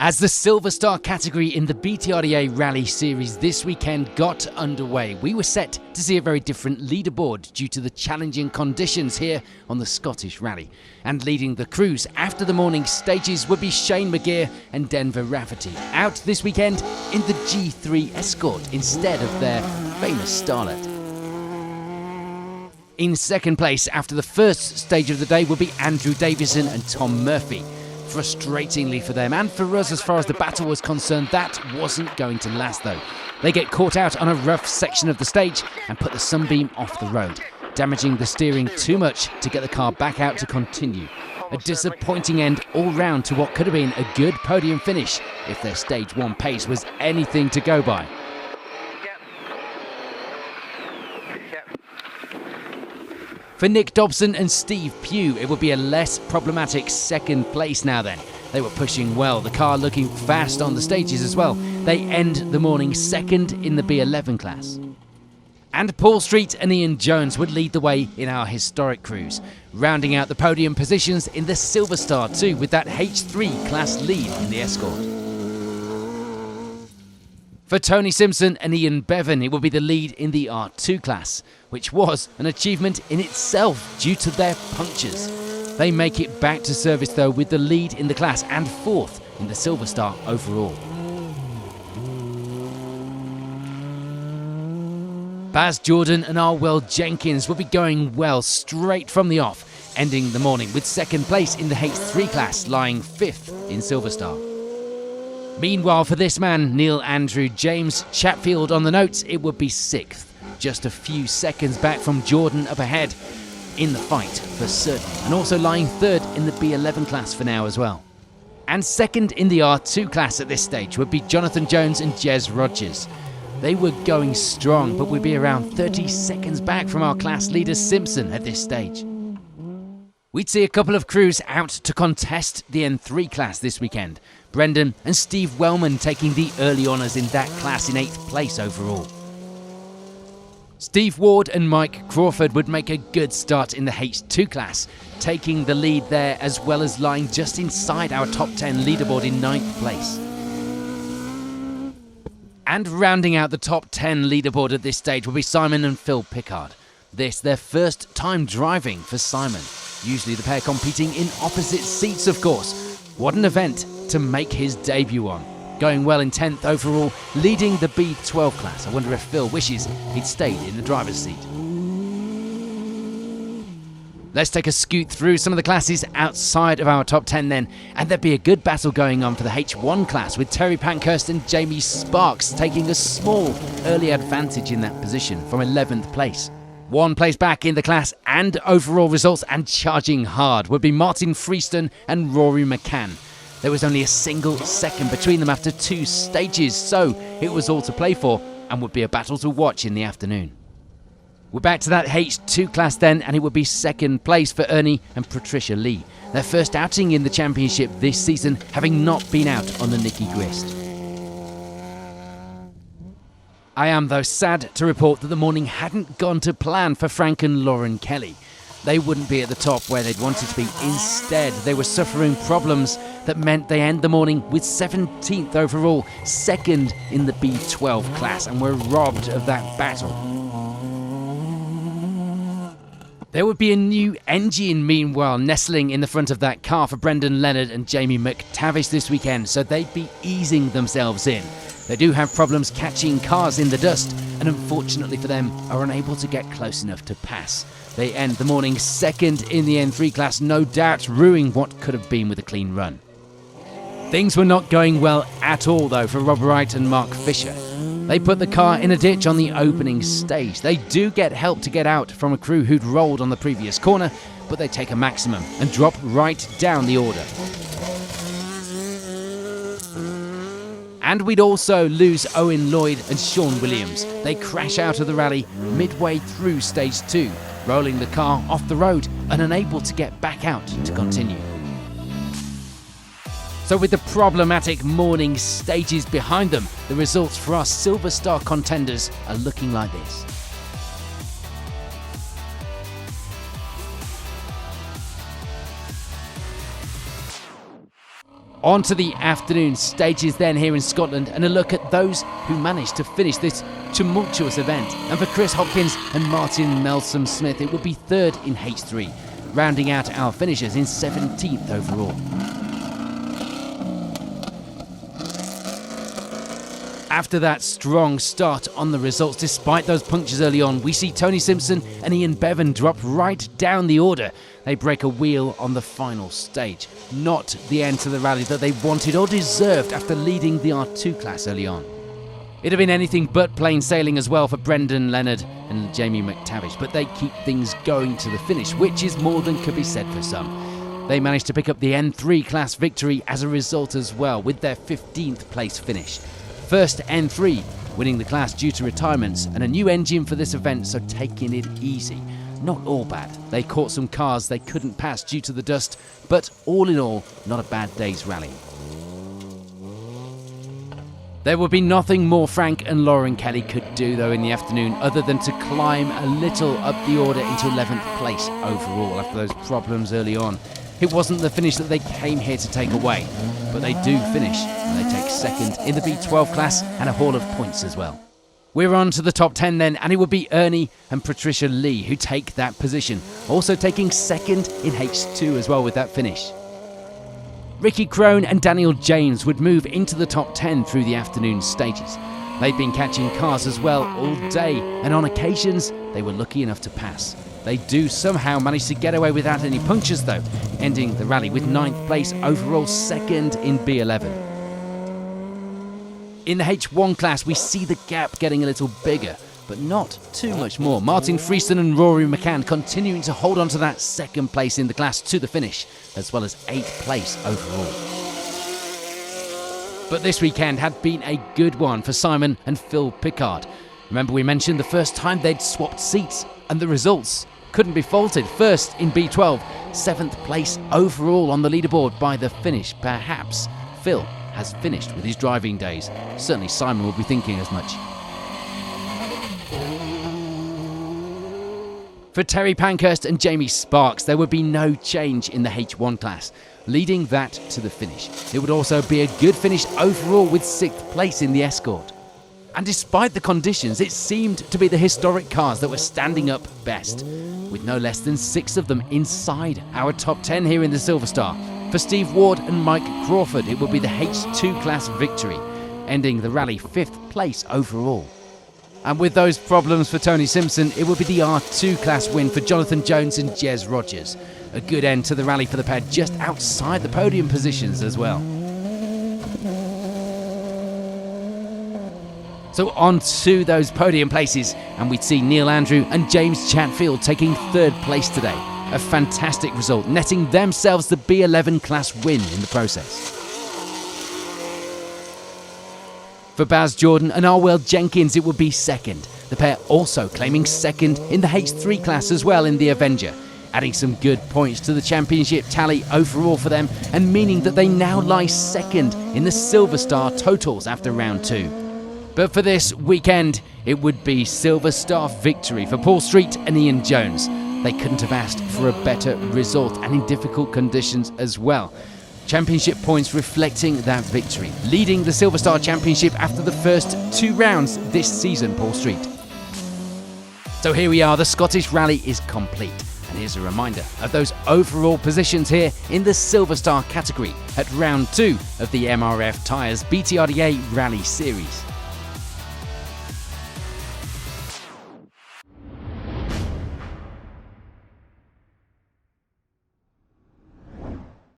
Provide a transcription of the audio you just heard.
As the Silver Star category in the BTRDA Rally Series this weekend got underway, we were set to see a very different leaderboard due to the challenging conditions here on the Scottish Rally. And leading the crews after the morning stages would be Shane McGeer and Denver Rafferty, out this weekend in the G3 Escort instead of their famous starlet. In second place after the first stage of the day would be Andrew Davison and Tom Murphy. Frustratingly for them and for us as far as the battle was concerned, that wasn't going to last though. They get caught out on a rough section of the stage and put the Sunbeam off the road, damaging the steering too much to get the car back out to continue. A disappointing end all round to what could have been a good podium finish if their stage one pace was anything to go by. For Nick Dobson and Steve Pugh, it would be a less problematic second place now then. They were pushing well, the car looking fast on the stages as well. They end the morning second in the B11 class. And Paul Street and Ian Jones would lead the way in our historic crews, rounding out the podium positions in the Silver Star too, with that H3 class lead in the Escort. For Tony Simpson and Ian Bevan, it will be the lead in the R2 class, which was an achievement in itself due to their punctures. They make it back to service though with the lead in the class and fourth in the Silver Star overall. Baz Jordan and Arwell Jenkins will be going well straight from the off, ending the morning with second place in the H3 class, lying fifth in Silver Star. Meanwhile, for this man, Neil Andrew James Chatfield on the notes, it would be sixth, just a few seconds back from Jordan up ahead in the fight for certain, and also lying third in the B11 class for now as well. And second in the R2 class at this stage would be Jonathan Jones and Jez Rogers. They were going strong, but would be around 30 seconds back from our class leader Simpson at this stage. We'd see a couple of crews out to contest the N3 class this weekend. Brendan and Steve Wellman taking the early honours in that class in 8th place overall. Steve Ward and Mike Crawford would make a good start in the H2 class, taking the lead there as well as lying just inside our top 10 leaderboard in 9th place. And rounding out the top 10 leaderboard at this stage will be Simon and Phil Pickard. This their first time driving for Simon. Usually the pair competing in opposite seats, of course. What an event to make his debut on. Going well in 10th overall, leading the B12 class. I wonder if Phil wishes he'd stayed in the driver's seat. Let's take a scoot through some of the classes outside of our top 10 then, and there'd be a good battle going on for the H1 class with Terry Pankhurst and Jamie Sparks taking a small early advantage in that position from 11th place. One place back in the class and overall results and charging hard would be Martin Freeston and Rory McCann. There was only a single second between them after 2 stages, so it was all to play for and would be a battle to watch in the afternoon. We're back to that H2 class then, and it would be second place for Ernie and Patricia Lee. Their first outing in the championship this season, having not been out on the Nicky Grist. I am, though, sad to report that the morning hadn't gone to plan for Frank and Lauren Kelly. They wouldn't be at the top where they'd wanted to be. Instead, they were suffering problems that meant they end the morning with 17th overall, second in the B12 class, and were robbed of that battle. There would be a new engine, meanwhile, nestling in the front of that car for Brendan Leonard and Jamie McTavish this weekend, so they'd be easing themselves in. They do have problems catching cars in the dust, and unfortunately for them, are unable to get close enough to pass. They end the morning second in the N3 class, no doubt ruining what could have been with a clean run. Things were not going well at all, though, for Rob Wright and Mark Fisher. They put the car in a ditch on the opening stage. They do get help to get out from a crew who'd rolled on the previous corner, but they take a maximum and drop right down the order. And we'd also lose Owen Lloyd and Sean Williams. They crash out of the rally midway through stage 2, rolling the car off the road and unable to get back out to continue. So with the problematic morning stages behind them, the results for our Silver Star contenders are looking like this. On to the afternoon stages then here in Scotland, and a look at those who managed to finish this tumultuous event. And for Chris Hopkins and Martin Melsom-Smith, it would be third in H3, rounding out our finishers in 17th overall. After that strong start on the results, despite those punctures early on, we see Tony Simpson and Ian Bevan drop right down the order. They break a wheel on the final stage. Not the end to the rally that they wanted or deserved after leading the R2 class early on. It'd have been anything but plain sailing as well for Brendan Leonard and Jamie McTavish, but they keep things going to the finish, which is more than could be said for some. They managed to pick up the N3 class victory as a result as well, with their 15th place finish. First N3 winning the class due to retirements and a new engine for this event, so taking it easy. Not all bad. They caught some cars they couldn't pass due to the dust, but all in all, not a bad day's rally. There would be nothing more Frank and Lauren Kelly could do though in the afternoon other than to climb a little up the order into 11th place overall after those problems early on. It wasn't the finish that they came here to take away, but they do finish and they take second in the B12 class and a haul of points as well. We're on to the top 10 then, and it would be Ernie and Patricia Lee who take that position, also taking second in H2 as well with that finish. Ricky Crone and Daniel James would move into the top 10 through the afternoon stages. They'd been catching cars as well all day, and on occasions they were lucky enough to pass. They do somehow manage to get away without any punctures though, ending the rally with 9th place overall, second in B11. In the H1 class we see the gap getting a little bigger, but not too much more. Martin Freeston and Rory McCann continuing to hold on to that second place in the class to the finish, as well as 8th place overall. But this weekend had been a good one for Simon and Phil Pickard. Remember we mentioned the first time they'd swapped seats, and the results couldn't be faulted. First in B12, 7th place overall on the leaderboard by the finish. Perhaps Phil has finished with his driving days. Certainly Simon will be thinking as much. For Terry Pankhurst and Jamie Sparks, there would be no change in the H1 class, leading that to the finish. It would also be a good finish overall with 6th place in the Escort. And despite the conditions, it seemed to be the historic cars that were standing up best, with no less than 6 of them inside our top 10 here in the Silver Star. For Steve Ward and Mike Crawford, it would be the H2 class victory, ending the rally 5th place overall. And with those problems for Tony Simpson, it would be the R2 class win for Jonathan Jones and Jez Rogers. A good end to the rally for the pair, just outside the podium positions as well. So on to those podium places, and we'd see Neil Andrew and James Chatfield taking 3rd place today. A fantastic result, netting themselves the B11 class win in the process. For Baz Jordan and Arwell Jenkins, it would be 2nd. The pair also claiming 2nd in the H3 class as well in the Avenger, adding some good points to the championship tally overall for them, and meaning that they now lie 2nd in the Silver Star totals after round 2. But for this weekend, it would be Silver Star victory for Paul Street and Ian Jones. They couldn't have asked for a better result, and in difficult conditions as well. Championship points reflecting that victory, leading the Silver Star Championship after the first 2 rounds this season, Paul Street. So here we are, the Scottish Rally is complete. And here's a reminder of those overall positions here in the Silver Star category at round 2 of the MRF Tyres BTRDA Rally Series.